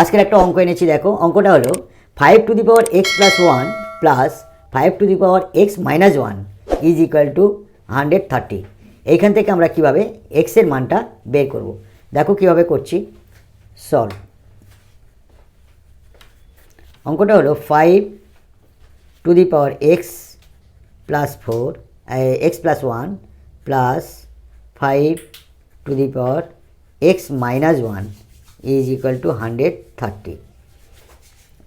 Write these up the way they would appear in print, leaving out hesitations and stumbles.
আজকের একটা অঙ্ক এনেছি, দেখো অঙ্কটা হলো 5^x+1 plus 5^x-1 is equal to 130। এইখান থেকে আমরা কিভাবে x এর মানটা বের করব, দেখো কিভাবে করছি। সলভ। অঙ্কটা হলো 5^x+4 x+1 plus 5^x-1 is equal to 130।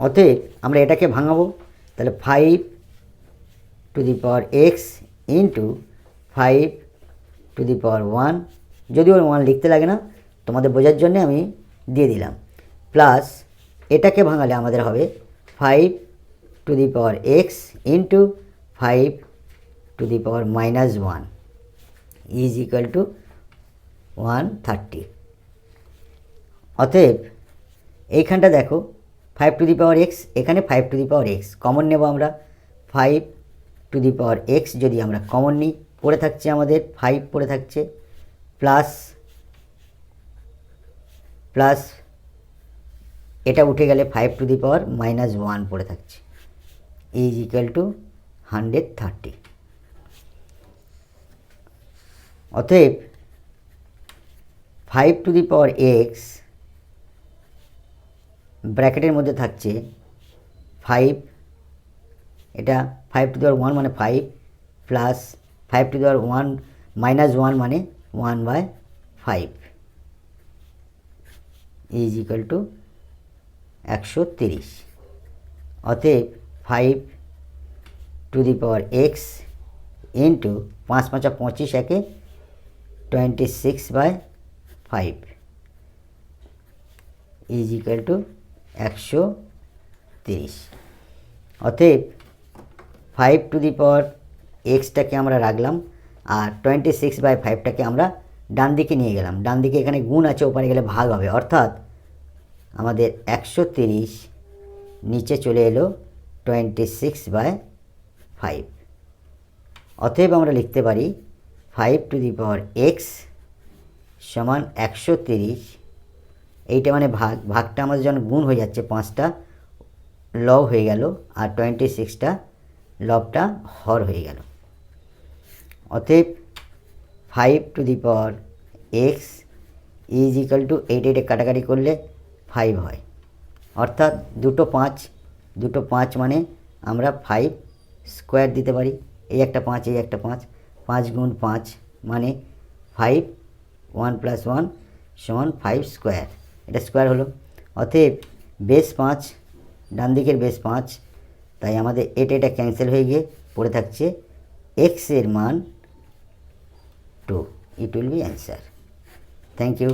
অতএব আমরা এটাকে ভাঙাবো, তাহলে 5^x ইন্টু 5^1, যদিও 1 লিখতে লাগে না, তোমাদের বোঝার জন্য আমি দিয়ে দিলাম, প্লাস এটাকে ভাঙালে আমাদের হবে 5^x into 5^-1 is equal to 130। অতএব এইখানটা দেখো 5^x, এখানে 5^x কমন নেব আমরা। 5^x যদি আমরা কমন নিই, পড়ে থাকছে আমাদের 5 পড়ে থাকছে, প্লাস প্লাস এটা উঠে গেলে 5^-1 পড়ে থাকছে ইজ ইকুয়াল টু 130। অতএব 5^x ব্র্যাকেটের মধ্যে থাকছে 5, এটা 5^1 মানে 5 প্লাস 5^1 মানে 1/5 ইজ ইকুয়াল টু 130। অতএব 5^x ইন্টু 5×5 একে 26/5 ইজ ইকুয়াল টু 130। অতএব 5^x আমরা রাখলাম, আর 26/5টাকে আমরা ডান দিকে নিয়ে গেলাম। ডান দিকে এখানে গুণ আছে, ওপারে গেলে ভাগ হবে, অর্থাৎ আমাদের 130 নিচে চলে এলো 26/5। অতএব আমরা লিখতে পারি 5^x সমান 130। এইটা মানে ভাগটা আমাদের যখন গুণ হয়ে যাচ্ছে, 5টা লব হয়ে গেল, আর 26টা লবটা হর হয়ে গেল। অতএব 5^x ইজ ইকুয়াল টু 8 কাটাকাটি করলে 5 হয়, অর্থাৎ দুটো 5 মানে আমরা 5 স্কোয়ার দিতে পারি। এই একটা 5, এই একটা 5, 5 গুণ 5 মানে 5, 1 + 1 = 5 স্কোয়ার, এটা স্কোয়ার হলো। অতএব বেস 5, ডান দিকের বেস 5, তাই আমাদের এটা ক্যান্সেল হয়ে গিয়ে পড়ে থাকছে x এর মান 2। It will be answer. Thank you.